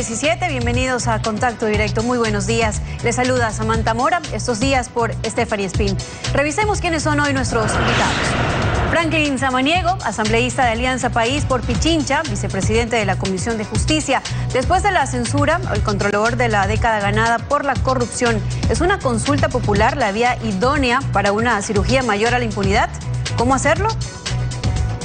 17, bienvenidos a Contacto Directo. Muy buenos días. Les saluda Samantha Mora, estos días por Stephanie Spin. Revisemos quiénes son hoy nuestros invitados. Franklin Samaniego, asambleísta de Alianza País por Pichincha, vicepresidente de la Comisión de Justicia. Después de la censura, el controlador de la década ganada por la corrupción. ¿Es una consulta popular la vía idónea para una cirugía mayor a la impunidad? ¿Cómo hacerlo?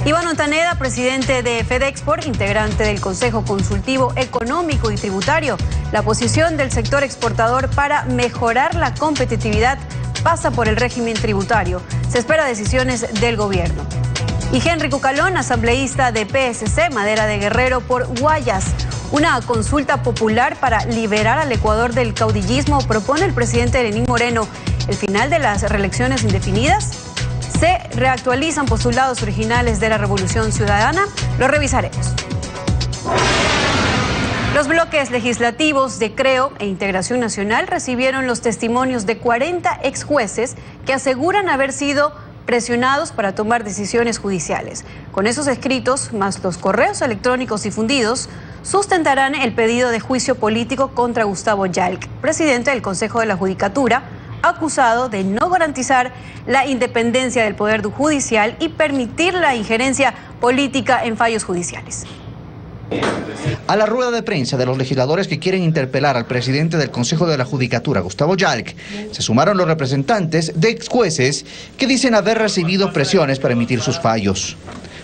Iván Ontaneda, presidente de FedExport, integrante del Consejo Consultivo Económico y Tributario. La posición del sector exportador para mejorar la competitividad pasa por el régimen tributario. Se espera decisiones del gobierno. Y Henry Cucalón, asambleísta de PSC, Madera de Guerrero por Guayas. Una consulta popular para liberar al Ecuador del caudillismo, propone el presidente Lenín Moreno. ¿El final de las reelecciones indefinidas? ¿Se reactualizan postulados originales de la Revolución Ciudadana? Lo revisaremos. Los bloques legislativos de Creo e Integración Nacional recibieron los testimonios de 40 exjueces que aseguran haber sido presionados para tomar decisiones judiciales. Con esos escritos, más los correos electrónicos difundidos, sustentarán el pedido de juicio político contra Gustavo Yalc, presidente del Consejo de la Judicatura, acusado de no garantizar la independencia del Poder Judicial y permitir la injerencia política en fallos judiciales. A la rueda de prensa de los legisladores que quieren interpelar al presidente del Consejo de la Judicatura, Gustavo Yalc, se sumaron los representantes de exjueces que dicen haber recibido presiones para emitir sus fallos.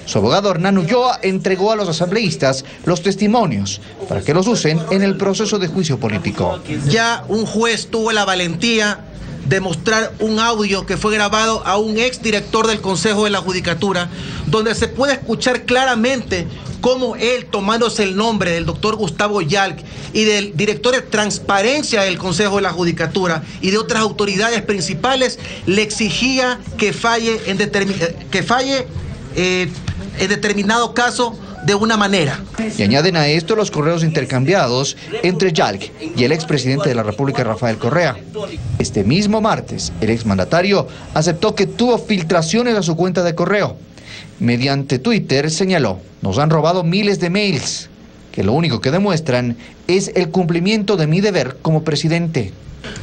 Su abogado Hernán Ulloa entregó a los asambleístas los testimonios para que los usen en el proceso de juicio político. Ya un juez tuvo la valentía de mostrar un audio que fue grabado a un exdirector del Consejo de la Judicatura, donde se puede escuchar claramente cómo él, tomándose el nombre del doctor Gustavo Yalc y del director de transparencia del Consejo de la Judicatura y de otras autoridades principales, le exigía que falle en determinado caso de una manera. Y añaden a esto los correos intercambiados entre Yalc y el expresidente de la República, Rafael Correa. Este mismo martes, el exmandatario aceptó que tuvo filtraciones a su cuenta de correo. Mediante Twitter señaló: nos han robado miles de mails, que lo único que demuestran es el cumplimiento de mi deber como presidente.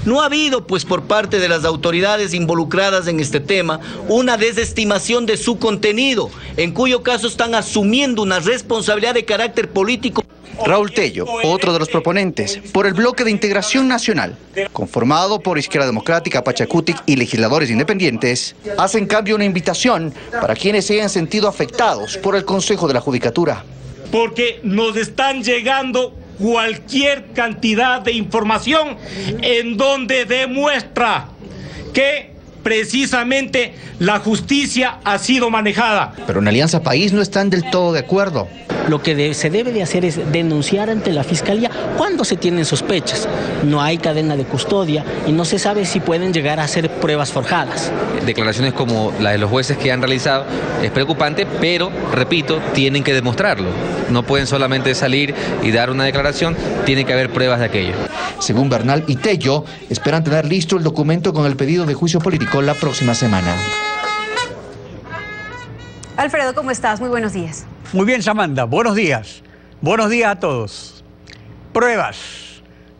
No ha habido, pues, por parte de las autoridades involucradas en este tema, una desestimación de su contenido, en cuyo caso están asumiendo una responsabilidad de carácter político. Raúl Tello, otro de los proponentes, por el bloque de Integración Nacional, conformado por Izquierda Democrática, Pachacutic y legisladores independientes, hace en cambio una invitación para quienes se hayan sentido afectados por el Consejo de la Judicatura. Porque nos están llegando cualquier cantidad de información en donde demuestra que precisamente la justicia ha sido manejada. Pero en Alianza País no están del todo de acuerdo. Lo que se debe de hacer es denunciar ante la Fiscalía cuando se tienen sospechas. No hay cadena de custodia y no se sabe si pueden llegar a ser pruebas forjadas. Declaraciones como la de los jueces que han realizado es preocupante, pero, repito, tienen que demostrarlo. No pueden solamente salir y dar una declaración, tiene que haber pruebas de aquello. Según Bernal y Tello, esperan tener listo el documento con el pedido de juicio político la próxima semana. Alfredo, ¿cómo estás? Muy buenos días. Muy bien, Samantha. Buenos días. Buenos días a todos. Pruebas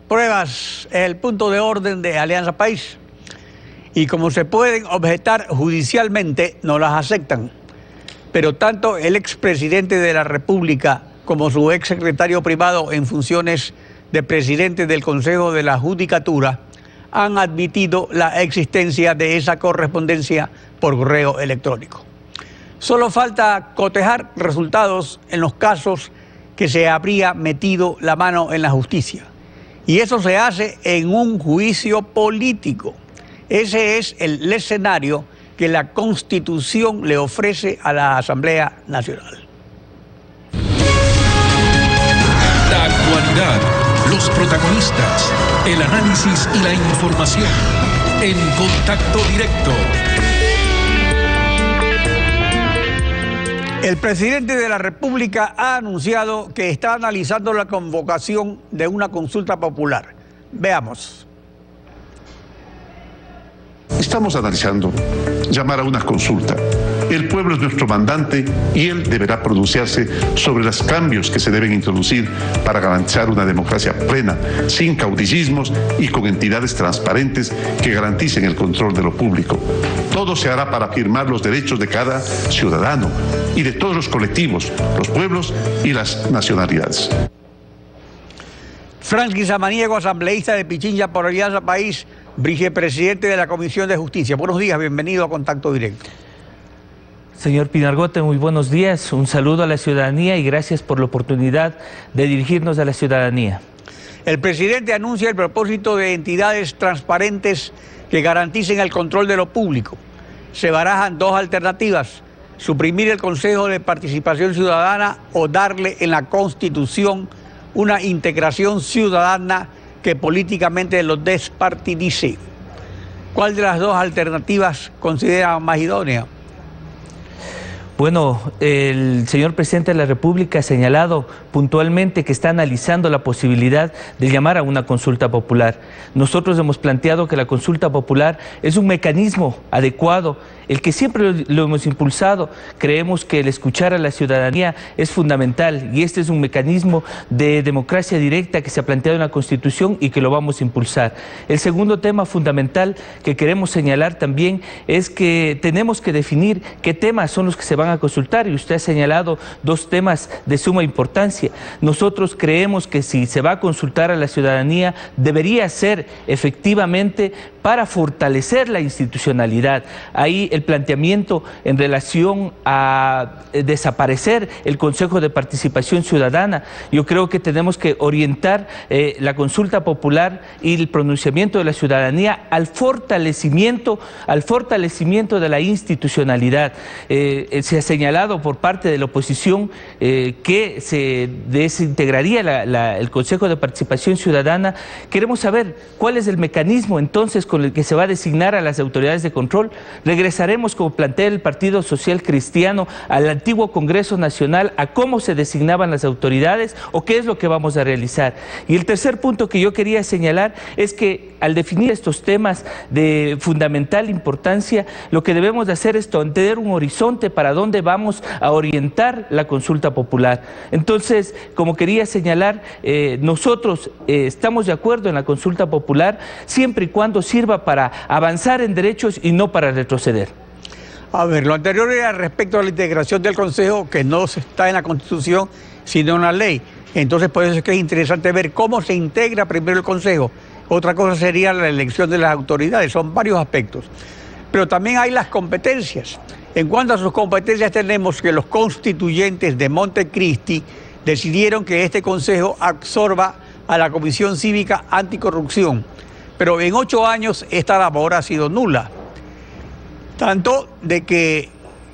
es el punto de orden de Alianza País. Y como se pueden objetar judicialmente, no las aceptan. Pero tanto el expresidente de la República como su exsecretario privado en funciones de presidente del Consejo de la Judicatura han admitido la existencia de esa correspondencia por correo electrónico. Solo falta cotejar resultados en los casos que se habría metido la mano en la justicia. Y eso se hace en un juicio político. Ese es el escenario que la Constitución le ofrece a la Asamblea Nacional. La actualidad, los protagonistas, el análisis y la información en Contacto Directo. El presidente de la República ha anunciado que está analizando la convocación de una consulta popular. Veamos. Estamos analizando llamar a una consulta El pueblo es nuestro mandante y él deberá pronunciarse sobre los cambios que se deben introducir para garantizar una democracia plena, sin caudillismos y con entidades transparentes que garanticen el control de lo público. Todo se hará para afirmar los derechos de cada ciudadano y de todos los colectivos, los pueblos y las nacionalidades. Franklin Samaniego, asambleísta de Pichincha por Alianza País, vicepresidente de la Comisión de Justicia. Buenos días, bienvenido a Contacto Directo. Señor Pinargote, muy buenos días. Un saludo a la ciudadanía y gracias por la oportunidad de dirigirnos a la ciudadanía. El presidente anuncia el propósito de entidades transparentes que garanticen el control de lo público. Se barajan dos alternativas: suprimir el Consejo de Participación Ciudadana o darle en la Constitución una integración ciudadana que políticamente los despartidice. ¿Cuál de las dos alternativas considera más idónea? Bueno, el señor presidente de la República ha señalado puntualmente que está analizando la posibilidad de llamar a una consulta popular. Nosotros hemos planteado que la consulta popular es un mecanismo adecuado, el que siempre lo hemos impulsado. Creemos que el escuchar a la ciudadanía es fundamental y este es un mecanismo de democracia directa que se ha planteado en la Constitución y que lo vamos a impulsar. El segundo tema fundamental que queremos señalar también es que tenemos que definir qué temas son los que se van a consultar, y usted ha señalado dos temas de suma importancia. Nosotros creemos que si se va a consultar a la ciudadanía debería ser efectivamente para fortalecer la institucionalidad. Ahí el planteamiento en relación a desaparecer el Consejo de Participación Ciudadana. Yo creo que tenemos que orientar la consulta popular y el pronunciamiento de la ciudadanía al fortalecimiento de la institucionalidad. Se ha señalado por parte de la oposición que se desintegraría el Consejo de Participación Ciudadana. Queremos saber cuál es el mecanismo entonces con el que se va a designar a las autoridades de control. Regresaremos, como plantea el Partido Social Cristiano, al antiguo Congreso Nacional a cómo se designaban las autoridades o qué es lo que vamos a realizar. Y el tercer punto que yo quería señalar es que al definir estos temas de fundamental importancia, lo que debemos de hacer es tener un horizonte para dónde vamos a orientar la consulta popular. Entonces, como quería señalar, nosotros estamos de acuerdo en la consulta popular siempre y cuando sirva para avanzar en derechos y no para retroceder. A ver, lo anterior era respecto a la integración del Consejo, que no está en la Constitución, sino en la ley. Entonces, por eso es que es interesante ver cómo se integra primero el Consejo. Otra cosa sería la elección de las autoridades. Son varios aspectos. Pero también hay las competencias. En cuanto a sus competencias, tenemos que los constituyentes de Montecristi decidieron que este Consejo absorba a la Comisión Cívica Anticorrupción. Pero en 8 años esta labor ha sido nula. Tanto de que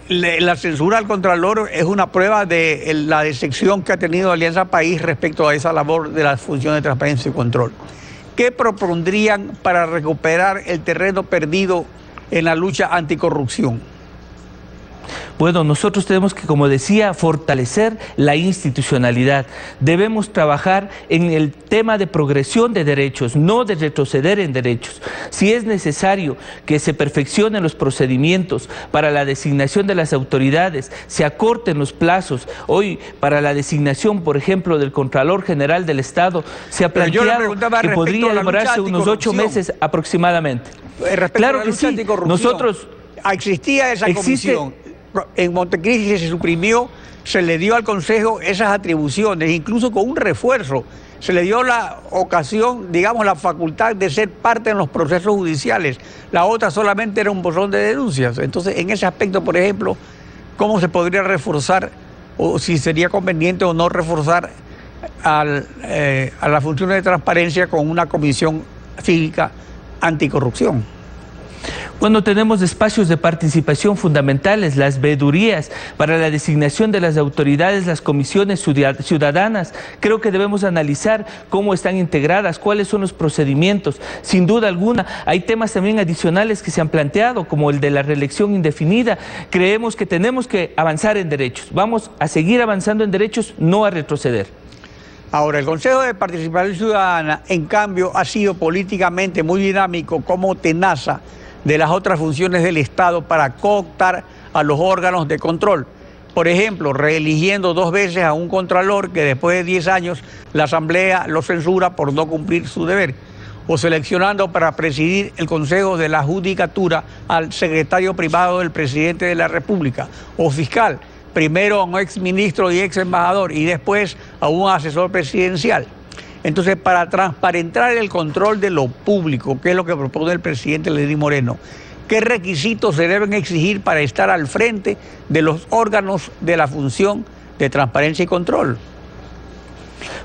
la censura al Contralor es una prueba de la decepción que ha tenido Alianza País respecto a esa labor de las funciones de transparencia y control. ¿Qué propondrían para recuperar el terreno perdido en la lucha anticorrupción? Bueno, nosotros tenemos que, como decía, fortalecer la institucionalidad. Debemos trabajar en el tema de progresión de derechos, no de retroceder en derechos. Si es necesario que se perfeccionen los procedimientos para la designación de las autoridades, se acorten los plazos. Hoy, para la designación, por ejemplo, del Contralor General del Estado, se ha planteado que podría demorarse unos 8 meses aproximadamente. Claro que sí, nosotros... Existía esa comisión. En Montecristi se suprimió, se le dio al Consejo esas atribuciones, incluso con un refuerzo. Se le dio la ocasión, digamos, la facultad de ser parte en los procesos judiciales. La otra solamente era un buzón de denuncias. Entonces, en ese aspecto, por ejemplo, ¿cómo se podría reforzar o si sería conveniente o no reforzar a la función de transparencia con una comisión cívica anticorrupción? Bueno, tenemos espacios de participación fundamentales, las veedurías para la designación de las autoridades, las comisiones ciudadanas. Creo que debemos analizar cómo están integradas, cuáles son los procedimientos. Sin duda alguna, hay temas también adicionales que se han planteado, como el de la reelección indefinida. Creemos que tenemos que avanzar en derechos. Vamos a seguir avanzando en derechos, no a retroceder. Ahora, el Consejo de Participación Ciudadana, en cambio, ha sido políticamente muy dinámico como tenaza de las otras funciones del Estado para cooptar a los órganos de control. Por ejemplo, reeligiendo 2 veces a un contralor que después de 10 años la Asamblea lo censura por no cumplir su deber, o seleccionando para presidir el Consejo de la Judicatura al secretario privado del presidente de la República, o fiscal, primero a un exministro y ex embajador y después a un asesor presidencial. Entonces, para transparentar el control de lo público, que es lo que propone el presidente Lenín Moreno, ¿qué requisitos se deben exigir para estar al frente de los órganos de la función de transparencia y control?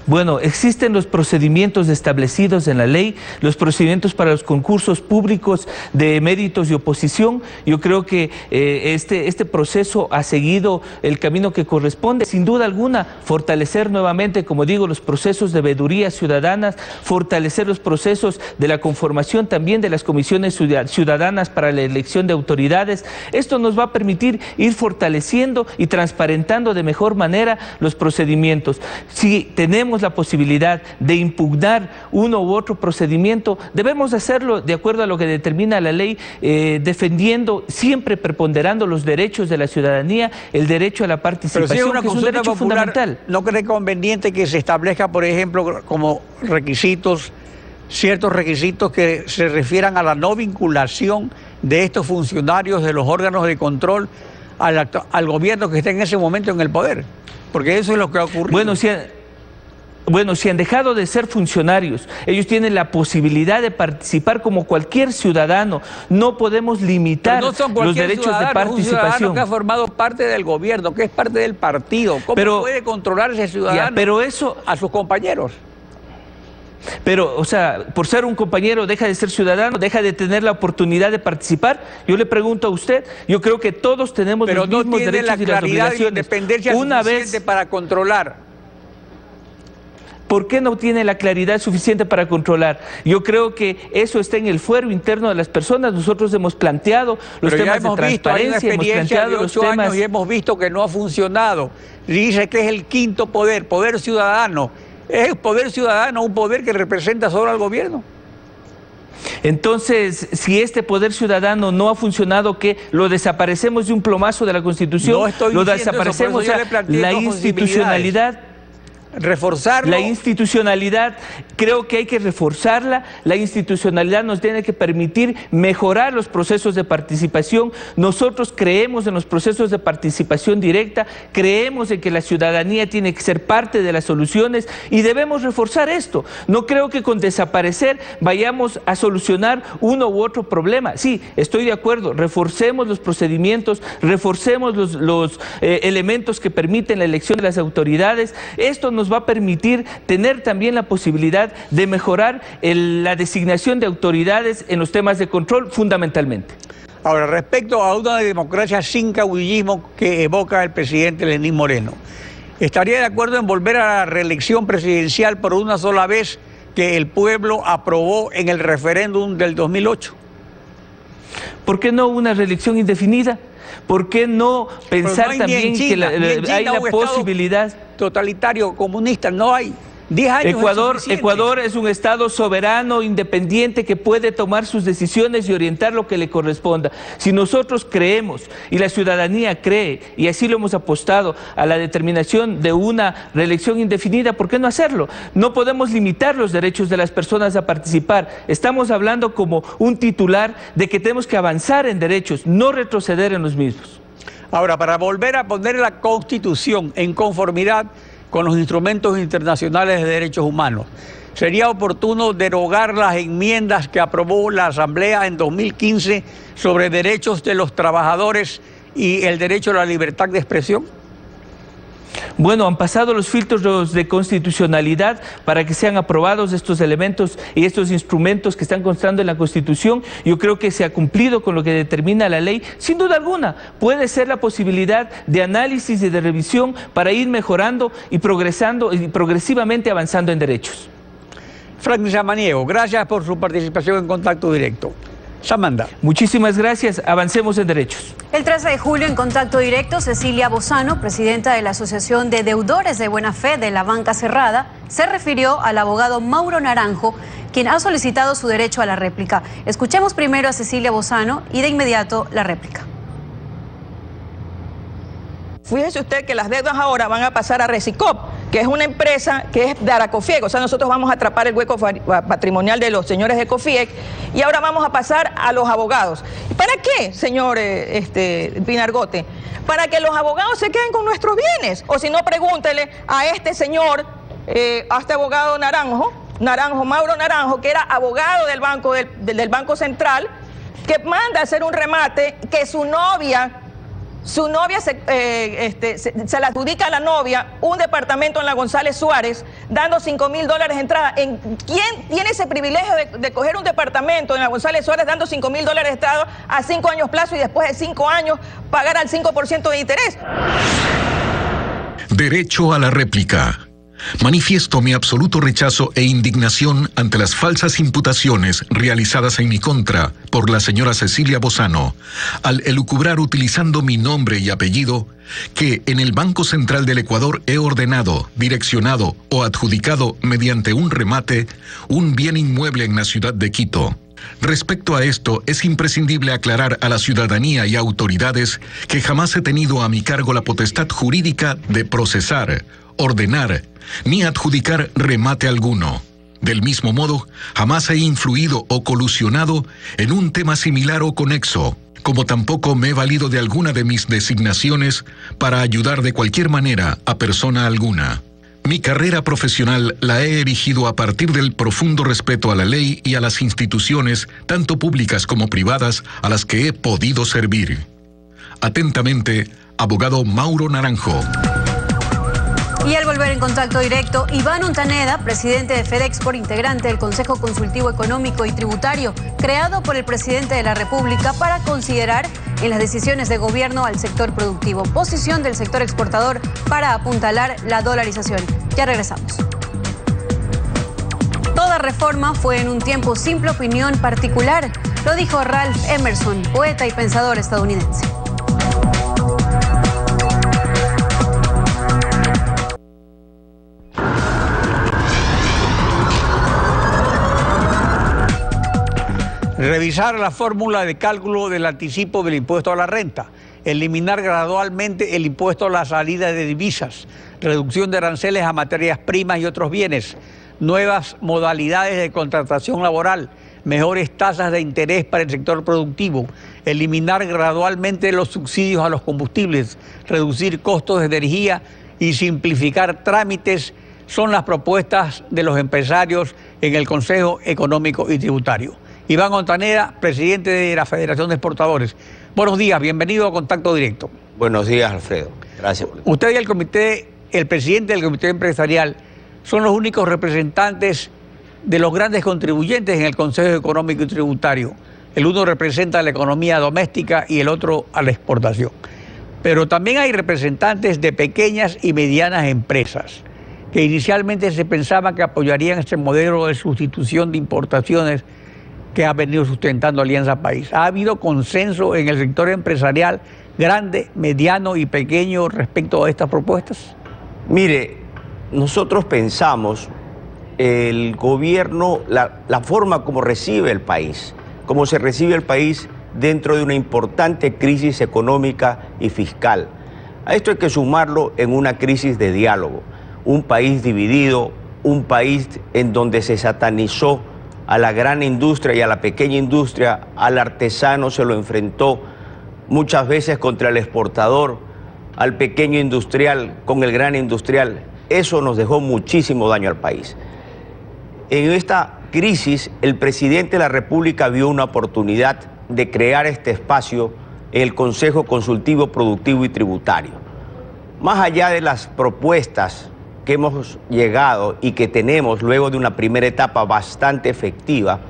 Bueno, existen los procedimientos establecidos en la ley, los procedimientos para los concursos públicos de méritos y oposición. Yo creo que este proceso ha seguido el camino que corresponde. Sin duda alguna, fortalecer nuevamente, como digo, los procesos de veedurías ciudadanas, fortalecer los procesos de la conformación también de las comisiones ciudadanas para la elección de autoridades. Esto nos va a permitir ir fortaleciendo y transparentando de mejor manera los procedimientos. Si tenemos la posibilidad de impugnar uno u otro procedimiento, debemos hacerlo de acuerdo a lo que determina la ley, defendiendo, siempre preponderando los derechos de la ciudadanía, el derecho a la participación, pero si es una que es un derecho popular, fundamental. ¿No cree conveniente que se establezca, por ejemplo, como requisitos, ciertos requisitos que se refieran a la no vinculación de estos funcionarios de los órganos de control al gobierno que esté en ese momento en el poder? Porque eso es lo que ha ocurrido. Bueno, si han dejado de ser funcionarios, ellos tienen la posibilidad de participar como cualquier ciudadano. No podemos limitar los derechos de participación. Un ciudadano que ha formado parte del gobierno, que es parte del partido. ¿Cómo puede controlar ese ciudadano a sus compañeros? Pero, o sea, por ser un compañero deja de ser ciudadano, deja de tener la oportunidad de participar. Yo le pregunto a usted, yo creo que todos tenemos los mismos derechos y las obligaciones. Y independencia suficiente para controlar. ¿Por qué no tiene la claridad suficiente para controlar? Yo creo que eso está en el fuero interno de las personas. Nosotros hemos planteado los temas de transparencia, hemos planteado los temas... y hemos visto que no ha funcionado. Dice que es el quinto poder, poder ciudadano. ¿Es el poder ciudadano un poder que representa solo al gobierno? Entonces, si este poder ciudadano no ha funcionado, ¿qué? ¿Lo desaparecemos de un plomazo de la Constitución? No estoy ¿Lo diciendo desaparecemos? eso, por eso yo le planteo la institucionalidad... reforzarlo. La institucionalidad, creo que hay que reforzarla. La institucionalidad nos tiene que permitir mejorar los procesos de participación. Nosotros creemos en los procesos de participación directa, creemos en que la ciudadanía tiene que ser parte de las soluciones y debemos reforzar esto. No creo que con desaparecer vayamos a solucionar uno u otro problema. Sí, estoy de acuerdo, reforcemos los procedimientos, reforcemos los elementos que permiten la elección de las autoridades. Esto nos va a permitir tener también la posibilidad de mejorar la designación de autoridades en los temas de control fundamentalmente. Ahora, respecto a una democracia sin caudillismo que evoca el presidente Lenín Moreno, ¿estaría de acuerdo en volver a la reelección presidencial por una sola vez que el pueblo aprobó en el referéndum del 2008? ¿Por qué no una reelección indefinida? ¿Por qué no pensar también que hay la posibilidad? Totalitario, comunista, no hay. 10 años Ecuador es un Estado soberano, independiente, que puede tomar sus decisiones y orientar lo que le corresponda. Si nosotros creemos, y la ciudadanía cree, y así lo hemos apostado, a la determinación de una reelección indefinida, ¿por qué no hacerlo? No podemos limitar los derechos de las personas a participar. Estamos hablando como un titular de que tenemos que avanzar en derechos, no retroceder en los mismos. Ahora, para volver a poner la Constitución en conformidad con los instrumentos internacionales de derechos humanos, ¿sería oportuno derogar las enmiendas que aprobó la Asamblea en 2015 sobre derechos de los trabajadores y el derecho a la libertad de expresión? Bueno, han pasado los filtros de constitucionalidad para que sean aprobados estos elementos y estos instrumentos que están constando en la Constitución. Yo creo que se ha cumplido con lo que determina la ley. Sin duda alguna, puede ser la posibilidad de análisis y de revisión para ir mejorando y progresando y progresivamente avanzando en derechos. Franklin Samaniego, gracias por su participación en Contacto Directo. Samantha. Muchísimas gracias. Avancemos en derechos. El 13 de julio, en Contacto Directo, Cecilia Bozano, presidenta de la Asociación de Deudores de Buena Fe de la Banca Cerrada, se refirió al abogado Mauro Naranjo, quien ha solicitado su derecho a la réplica. Escuchemos primero a Cecilia Bozano y de inmediato la réplica. Fíjese usted que las deudas ahora van a pasar a Recicop, que es una empresa que es de Aracofiec. O sea, nosotros vamos a atrapar el hueco patrimonial de los señores de Cofiec y ahora vamos a pasar a los abogados. ¿Para qué, señor Pinargote? Para que los abogados se queden con nuestros bienes. O si no, pregúntele a este señor, a este abogado Mauro Naranjo, que era abogado del Banco Central, que manda a hacer un remate que su novia se le adjudica a la novia un departamento en la González Suárez, dando $5.000 de entrada. ¿Quién tiene ese privilegio de coger un departamento en la González Suárez dando $5.000 de entrada a 5 años plazo y después de 5 años pagar al 5% de interés? Derecho a la réplica. Manifiesto mi absoluto rechazo e indignación ante las falsas imputaciones realizadas en mi contra por la señora Cecilia Bozano, al elucubrar utilizando mi nombre y apellido que en el Banco Central del Ecuador he ordenado, direccionado o adjudicado mediante un remate un bien inmueble en la ciudad de Quito. Respecto a esto, es imprescindible aclarar a la ciudadanía y autoridades que jamás he tenido a mi cargo la potestad jurídica de procesar, ordenar, ni adjudicar remate alguno. Del mismo modo, jamás he influido o colusionado en un tema similar o conexo, como tampoco me he valido de alguna de mis designaciones para ayudar de cualquier manera a persona alguna. Mi carrera profesional la he erigido a partir del profundo respeto a la ley y a las instituciones, tanto públicas como privadas, a las que he podido servir. Atentamente, abogado Mauro Naranjo. Y al volver en contacto directo, Iván Ontaneda, presidente de FedExport, integrante del Consejo Consultivo Económico y Tributario, creado por el presidente de la República para considerar en las decisiones de gobierno al sector productivo. Posición del sector exportador para apuntalar la dolarización. Ya regresamos. Toda reforma fue en un tiempo simple opinión particular, lo dijo Ralph Emerson, poeta y pensador estadounidense. Revisar la fórmula de cálculo del anticipo del impuesto a la renta, eliminar gradualmente el impuesto a la salida de divisas, reducción de aranceles a materias primas y otros bienes, nuevas modalidades de contratación laboral, mejores tasas de interés para el sector productivo, eliminar gradualmente los subsidios a los combustibles, reducir costos de energía y simplificar trámites son las propuestas de los empresarios en el Consejo Económico y Tributario. Iván Ontaneda, presidente de la Federación de Exportadores. Buenos días, bienvenido a Contacto Directo. Buenos días, Alfredo. Gracias. Usted y el presidente del Comité Empresarial son los únicos representantes de los grandes contribuyentes en el Consejo Económico y Tributario. El uno representa a la economía doméstica y el otro a la exportación. Pero también hay representantes de pequeñas y medianas empresas que inicialmente se pensaba que apoyarían este modelo de sustitución de importaciones que ha venido sustentando Alianza País. ¿Ha habido consenso en el sector empresarial grande, mediano y pequeño respecto a estas propuestas? Mire, nosotros pensamos el gobierno, la forma como recibe el país, cómo se recibe el país dentro de una importante crisis económica y fiscal. A esto hay que sumarlo en una crisis de diálogo. Un país dividido, un país en donde se satanizó a la gran industria y a la pequeña industria, al artesano se lo enfrentó muchas veces contra el exportador, al pequeño industrial con el gran industrial. Eso nos dejó muchísimo daño al país. En esta crisis, el presidente de la República vio una oportunidad de crear este espacio en el Consejo Consultivo Productivo y Tributario. Más allá de las propuestas que hemos llegado y que tenemos luego de una primera etapa bastante efectiva,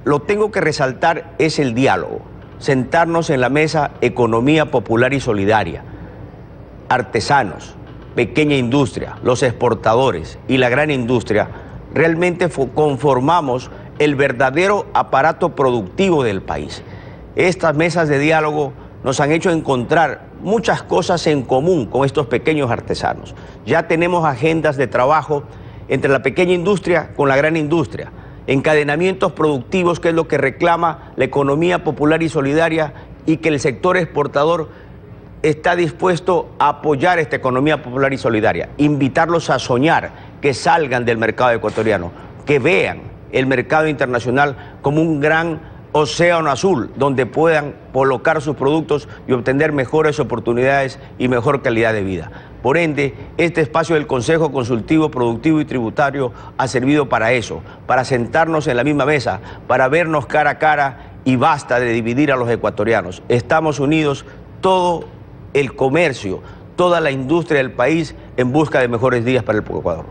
lo tengo que resaltar es el diálogo, sentarnos en la mesa economía popular y solidaria, artesanos, pequeña industria, los exportadores y la gran industria, realmente conformamos el verdadero aparato productivo del país. Estas mesas de diálogo nos han hecho encontrar muchas cosas en común con estos pequeños artesanos. Ya tenemos agendas de trabajo entre la pequeña industria con la gran industria. encadenamientos productivos, que es lo que reclama la economía popular y solidaria, y que el sector exportador está dispuesto a apoyar esta economía popular y solidaria, invitarlos a soñar, que salgan del mercado ecuatoriano, que vean el mercado internacional como un gran océano azul, donde puedan colocar sus productos y obtener mejores oportunidades y mejor calidad de vida. Por ende, este espacio del Consejo Consultivo Productivo y Tributario ha servido para eso, para sentarnos en la misma mesa, para vernos cara a cara, y basta de dividir a los ecuatorianos. Estamos unidos, todo el comercio, toda la industria del país, en busca de mejores días para el Ecuador.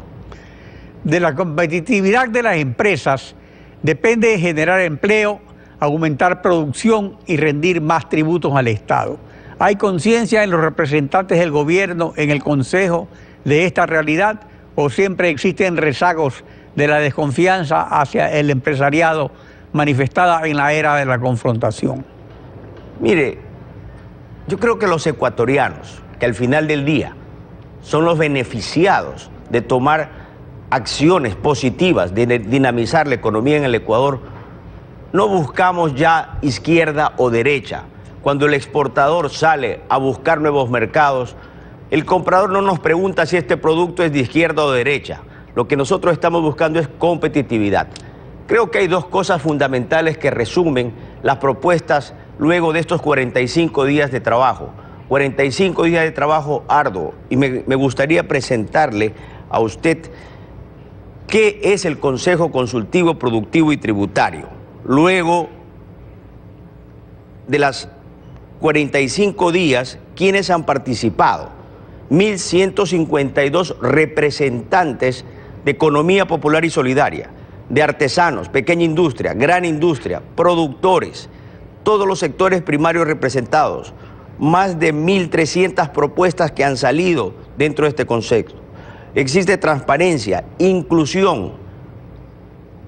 De la competitividad de las empresas depende de generar empleo, aumentar producción y rendir más tributos al Estado. ¿Hay conciencia en los representantes del gobierno, en el Consejo, de esta realidad, o siempre existen rezagos de la desconfianza hacia el empresariado manifestada en la era de la confrontación? Mire, yo creo que los ecuatorianos, que al final del día son los beneficiados de tomar acciones positivas, de dinamizar la economía en el Ecuador, no buscamos ya izquierda o derecha. Cuando el exportador sale a buscar nuevos mercados, el comprador no nos pregunta si este producto es de izquierda o derecha. Lo que nosotros estamos buscando es competitividad. Creo que hay dos cosas fundamentales que resumen las propuestas luego de estos 45 días de trabajo. 45 días de trabajo arduo. Y me gustaría presentarle a usted qué es el Consejo Consultivo Productivo y Tributario. Luego de las 45 días, ¿quiénes han participado? 1.152 representantes de economía popular y solidaria, de artesanos, pequeña industria, gran industria, productores, todos los sectores primarios representados, más de 1.300 propuestas que han salido dentro de este concepto. Existe transparencia, inclusión,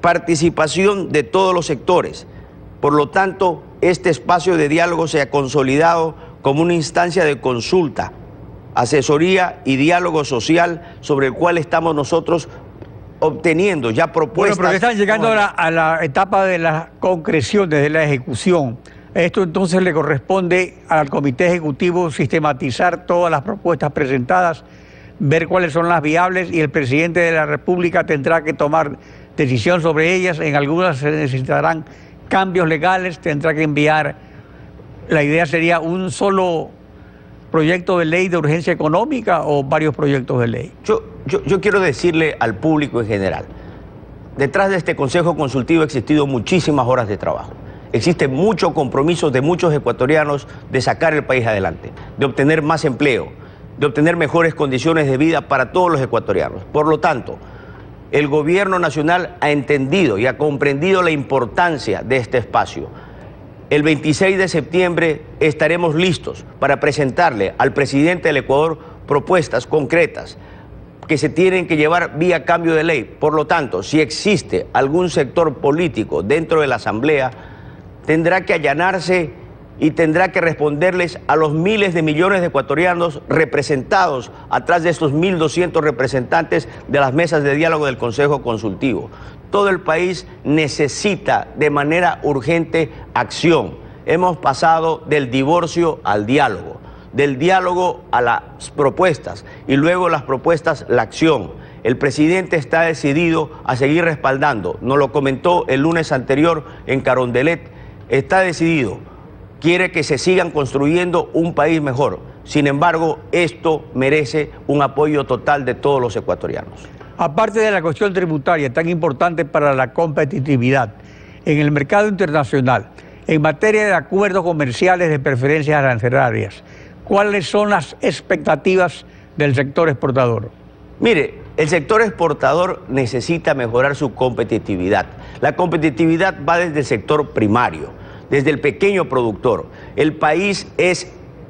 participación de todos los sectores. Por lo tanto, este espacio de diálogo se ha consolidado como una instancia de consulta, asesoría y diálogo social sobre el cual estamos nosotros obteniendo ya propuestas. Bueno, pero están llegando a la etapa de la concreción, desde la ejecución. Esto entonces le corresponde al Comité Ejecutivo sistematizar todas las propuestas presentadas, ver cuáles son las viables, y el presidente de la República tendrá que tomar decisión sobre ellas. En algunas se necesitarán cambios legales, tendrá que enviar. La idea sería un solo proyecto de ley de urgencia económica o varios proyectos de ley. Yo quiero decirle al público en general, detrás de este Consejo Consultivo ha existido muchísimas horas de trabajo. Existe mucho compromiso de muchos ecuatorianos de sacar el país adelante, de obtener más empleo, de obtener mejores condiciones de vida para todos los ecuatorianos. Por lo tanto, el gobierno nacional ha entendido y ha comprendido la importancia de este espacio. El 26 de septiembre estaremos listos para presentarle al presidente del Ecuador propuestas concretas que se tienen que llevar vía cambio de ley. Por lo tanto, si existe algún sector político dentro de la Asamblea, tendrá que allanarse y tendrá que responderles a los miles de millones de ecuatorianos representados atrás de estos 1.200 representantes de las mesas de diálogo del Consejo Consultivo. Todo el país necesita de manera urgente acción. Hemos pasado del divorcio al diálogo, del diálogo a las propuestas, y luego las propuestas, la acción. El presidente está decidido a seguir respaldando, nos lo comentó el lunes anterior en Carondelet, está decidido, quiere que se sigan construyendo un país mejor. Sin embargo, esto merece un apoyo total de todos los ecuatorianos. Aparte de la cuestión tributaria, tan importante para la competitividad en el mercado internacional, en materia de acuerdos comerciales de preferencias arancelarias, ¿cuáles son las expectativas del sector exportador? Mire, el sector exportador necesita mejorar su competitividad. La competitividad va desde el sector primario, desde el pequeño productor. El país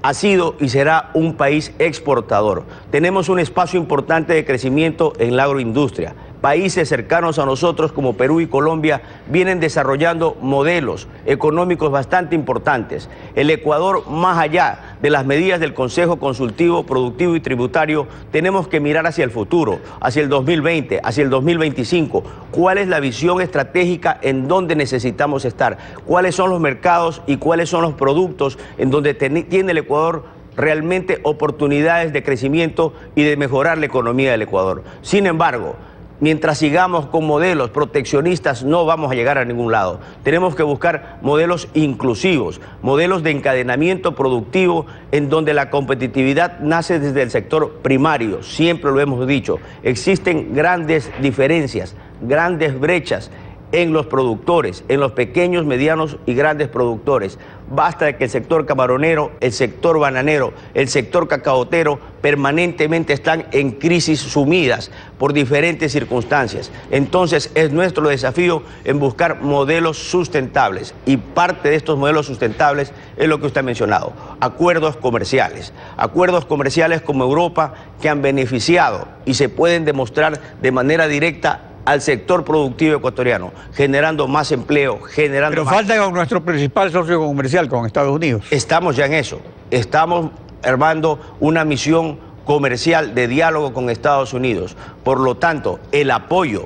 ha sido y será un país exportador. Tenemos un espacio importante de crecimiento en la agroindustria. países cercanos a nosotros como Perú y Colombia vienen desarrollando modelos económicos bastante importantes. El Ecuador, más allá de las medidas del Consejo Consultivo, Productivo y Tributario, tenemos que mirar hacia el futuro, hacia el 2020, hacia el 2025. ¿Cuál es la visión estratégica en donde necesitamos estar? ¿Cuáles son los mercados y cuáles son los productos en donde tiene el Ecuador realmente oportunidades de crecimiento y de mejorar la economía del Ecuador? Sin embargo, mientras sigamos con modelos proteccionistas no vamos a llegar a ningún lado. Tenemos que buscar modelos inclusivos, modelos de encadenamiento productivo en donde la competitividad nace desde el sector primario. Siempre lo hemos dicho, existen grandes diferencias, grandes brechas en los productores, en los pequeños, medianos y grandes productores. Basta de que el sector camaronero, el sector bananero, el sector cacaotero permanentemente están en crisis sumidas por diferentes circunstancias. Entonces es nuestro desafío en buscar modelos sustentables y parte de estos modelos sustentables es lo que usted ha mencionado, acuerdos comerciales como Europa que han beneficiado y se pueden demostrar de manera directa al sector productivo ecuatoriano, generando más empleo, generando Pero más... falta con nuestro principal socio comercial, con Estados Unidos. Estamos ya en eso. Estamos armando una misión comercial de diálogo con Estados Unidos. Por lo tanto, el apoyo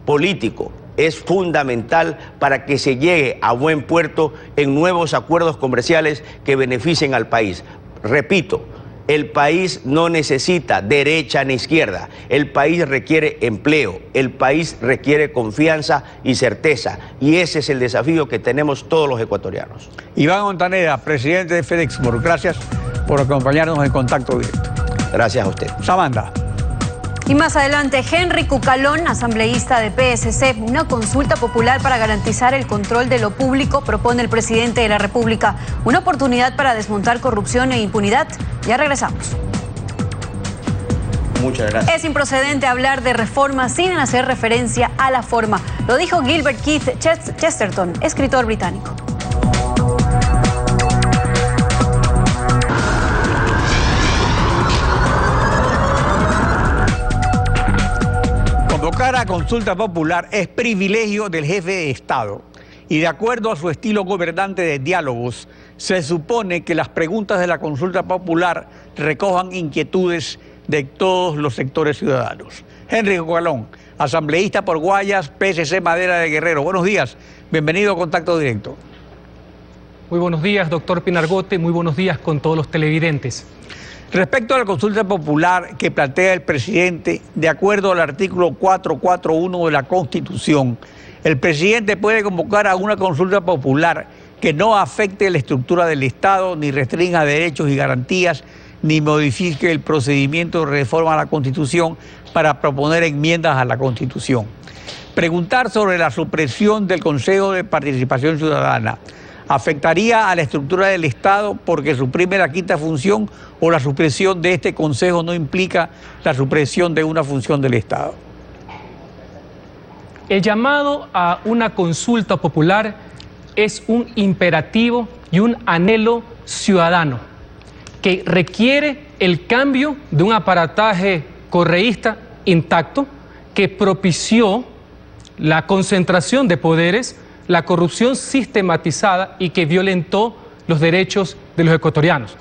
político es fundamental para que se llegue a buen puerto en nuevos acuerdos comerciales que beneficien al país. Repito, el país no necesita derecha ni izquierda, el país requiere empleo, el país requiere confianza y certeza, y ese es el desafío que tenemos todos los ecuatorianos. Iván Montaneda, presidente de FedExport, gracias por acompañarnos en Contacto Directo. Gracias a usted. Samantha. Y más adelante, Henry Cucalón, asambleísta de PSC, una consulta popular para garantizar el control de lo público, propone el presidente de la República. Una oportunidad para desmontar corrupción e impunidad. Ya regresamos. Muchas gracias. Es improcedente hablar de reforma sin hacer referencia a la forma. Lo dijo Gilbert Keith Chesterton, escritor británico. Convocar a consulta popular es privilegio del jefe de Estado y de acuerdo a su estilo gobernante de diálogos, se supone que las preguntas de la consulta popular recojan inquietudes de todos los sectores ciudadanos. Henry Cucalón, asambleísta por Guayas, PSC Madera de Guerrero. Buenos días, bienvenido a Contacto Directo. Muy buenos días, doctor Pinargote, muy buenos días con todos los televidentes. Respecto a la consulta popular que plantea el presidente, de acuerdo al artículo 441 de la Constitución, el presidente puede convocar a una consulta popular que no afecte la estructura del Estado, ni restrinja derechos y garantías, ni modifique el procedimiento de reforma a la Constitución para proponer enmiendas a la Constitución. Preguntar sobre la supresión del Consejo de Participación Ciudadana afectaría a la estructura del Estado porque suprime la quinta función o la supresión de este Consejo no implica la supresión de una función del Estado. El llamado a una consulta popular es un imperativo y un anhelo ciudadano que requiere el cambio de un aparataje correísta intacto que propició la concentración de poderes, la corrupción sistematizada y que violentó los derechos de los ecuatorianos.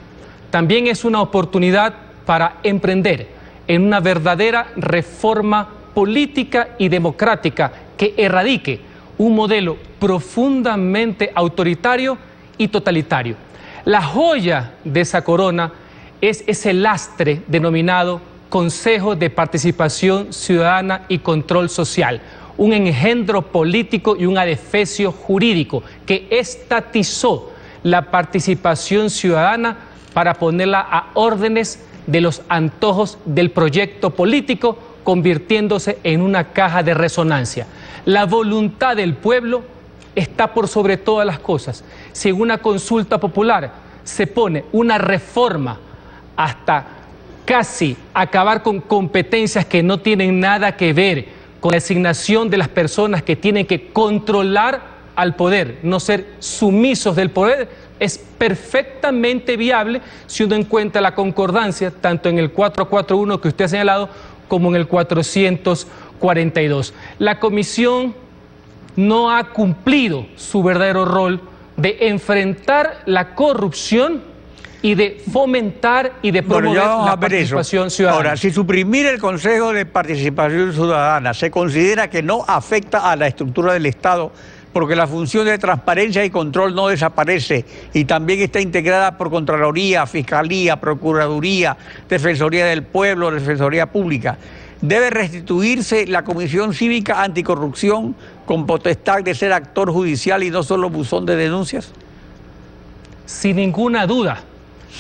También es una oportunidad para emprender en una verdadera reforma política y democrática que erradique un modelo profundamente autoritario y totalitario. La joya de esa corona es ese lastre denominado Consejo de Participación Ciudadana y Control Social, un engendro político y un adefesio jurídico que estatizó la participación ciudadana para ponerla a órdenes de los antojos del proyecto político, convirtiéndose en una caja de resonancia. La voluntad del pueblo está por sobre todas las cosas. Si en una consulta popular se pone una reforma hasta casi acabar con competencias que no tienen nada que ver con la asignación de las personas que tienen que controlar al poder, no ser sumisos del poder, es perfectamente viable si uno encuentra la concordancia tanto en el 441 que usted ha señalado como en el 441. 42. La comisión no ha cumplido su verdadero rol de enfrentar la corrupción y de fomentar y de promover la participación ciudadana. Ahora, si suprimir el Consejo de Participación Ciudadana se considera que no afecta a la estructura del Estado, porque la función de transparencia y control no desaparece y también está integrada por Contraloría, Fiscalía, Procuraduría, Defensoría del Pueblo, Defensoría Pública, ¿debe restituirse la Comisión Cívica Anticorrupción con potestad de ser actor judicial y no solo buzón de denuncias? Sin ninguna duda,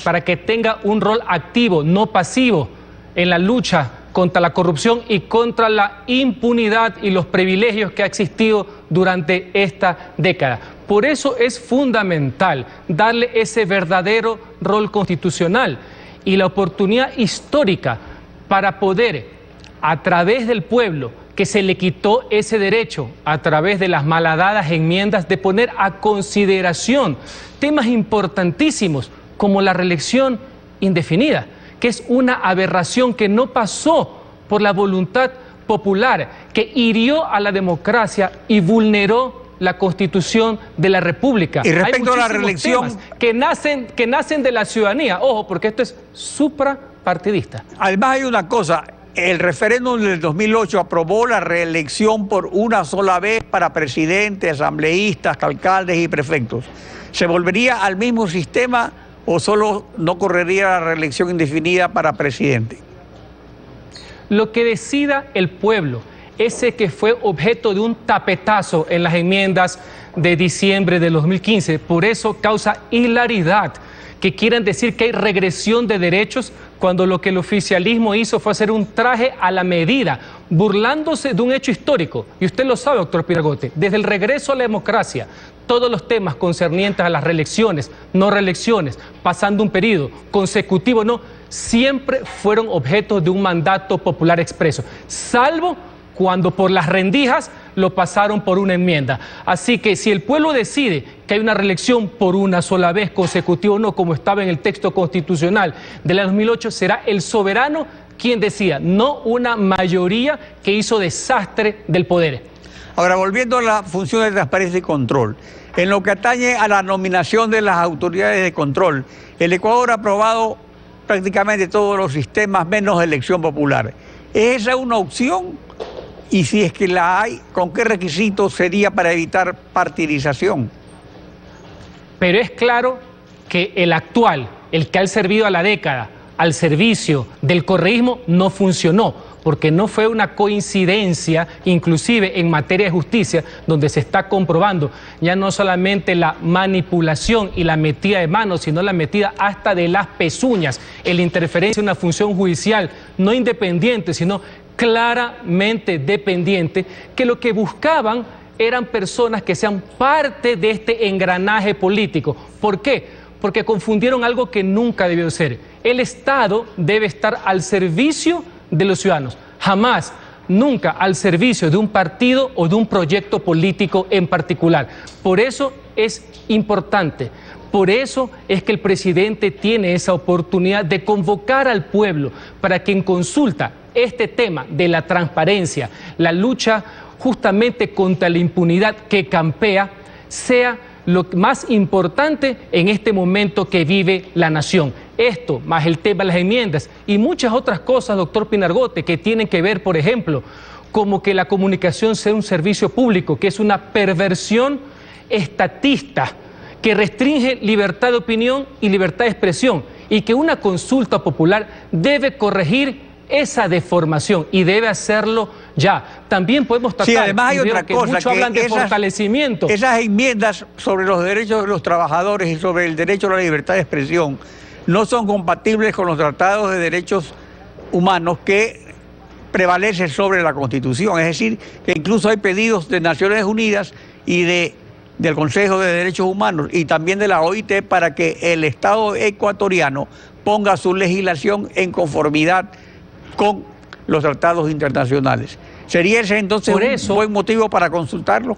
para que tenga un rol activo, no pasivo, en la lucha contra la corrupción y contra la impunidad y los privilegios que ha existido durante esta década. Por eso es fundamental darle ese verdadero rol constitucional y la oportunidad histórica para poder, a través del pueblo, que se le quitó ese derecho a través de las malhadadas enmiendas, de poner a consideración temas importantísimos como la reelección indefinida, que es una aberración que no pasó por la voluntad popular, que hirió a la democracia y vulneró la Constitución de la República. Y respecto a la reelección, que nacen de la ciudadanía, ojo, porque esto es suprapartidista. Además hay una cosa, el referéndum del 2008 aprobó la reelección por una sola vez para presidentes, asambleístas, alcaldes y prefectos. ¿Se volvería al mismo sistema o solo no correría la reelección indefinida para presidente? Lo que decida el pueblo, ese que fue objeto de un tapetazo en las enmiendas de diciembre de 2015, por eso causa hilaridad que quieran decir que hay regresión de derechos cuando lo que el oficialismo hizo fue hacer un traje a la medida, burlándose de un hecho histórico. Y usted lo sabe, doctor Pirgote, desde el regreso a la democracia, todos los temas concernientes a las reelecciones, no reelecciones, pasando un periodo consecutivo, no, siempre fueron objeto de un mandato popular expreso, salvo cuando por las rendijas lo pasaron por una enmienda. Así que si el pueblo decide que hay una reelección por una sola vez consecutiva o no, como estaba en el texto constitucional del año 2008, será el soberano quien decida, no una mayoría que hizo desastre del poder. Ahora, volviendo a la función de transparencia y control, en lo que atañe a la nominación de las autoridades de control, el Ecuador ha aprobado prácticamente todos los sistemas menos elección popular. ¿Es esa una opción? Y si es que la hay, ¿con qué requisitos sería para evitar partidización? Pero es claro que el actual, el que ha servido a la década, al servicio del correísmo, no funcionó, porque no fue una coincidencia, inclusive en materia de justicia, donde se está comprobando ya no solamente la manipulación y la metida de manos, sino la metida hasta de las pezuñas, en la interferencia en una función judicial no independiente, sino claramente dependiente, que lo que buscaban eran personas que sean parte de este engranaje político. ¿Por qué? Porque confundieron algo que nunca debió ser. El Estado debe estar al servicio de los ciudadanos, jamás, nunca al servicio de un partido o de un proyecto político en particular. Por eso es importante, por eso es que el presidente tiene esa oportunidad de convocar al pueblo para que en consulta este tema de la transparencia, la lucha justamente contra la impunidad que campea, sea lo más importante en este momento que vive la nación. Esto, más el tema de las enmiendas y muchas otras cosas, doctor Pinargote, que tienen que ver, por ejemplo, como que la comunicación sea un servicio público, que es una perversión estatista, que restringe libertad de opinión y libertad de expresión, y que una consulta popular debe corregir esa deformación y debe hacerlo ya. También podemos tratar, sí, además hay otra cosa, muchos hablan de fortalecimiento. Esas enmiendas sobre los derechos de los trabajadores y sobre el derecho a la libertad de expresión no son compatibles con los tratados de derechos humanos que prevalecen sobre la Constitución. Es decir, que incluso hay pedidos de Naciones Unidas y del Consejo de Derechos Humanos y también de la OIT para que el Estado ecuatoriano ponga su legislación en conformidad con los tratados internacionales. ¿Sería ese entonces un buen motivo para consultarlo?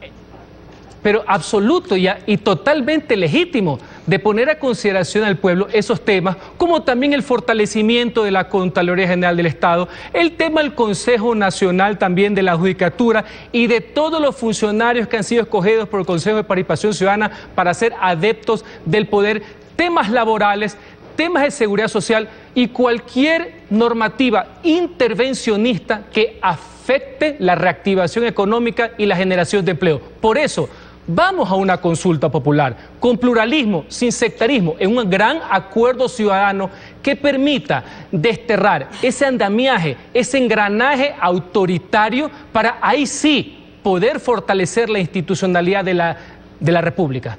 Pero absoluto y totalmente legítimo. de poner a consideración al pueblo esos temas, como también el fortalecimiento de la Contraloría General del Estado, el tema del Consejo Nacional también de la Judicatura y de todos los funcionarios que han sido escogidos por el Consejo de Participación Ciudadana para ser adeptos del poder, temas laborales, temas de seguridad social y cualquier normativa intervencionista que afecte la reactivación económica y la generación de empleo. Por eso, vamos a una consulta popular, con pluralismo, sin sectarismo, en un gran acuerdo ciudadano que permita desterrar ese andamiaje, ese engranaje autoritario para ahí sí poder fortalecer la institucionalidad de la República.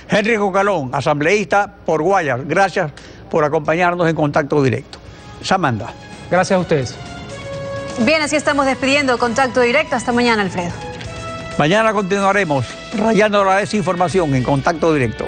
Henry Cocalón, asambleísta por Guayas, gracias por acompañarnos en Contacto Directo. Samantha. Gracias a ustedes. Bien, así estamos despidiendo Contacto Directo. Hasta mañana, Alfredo. Mañana continuaremos rayando la desinformación en Contacto Directo.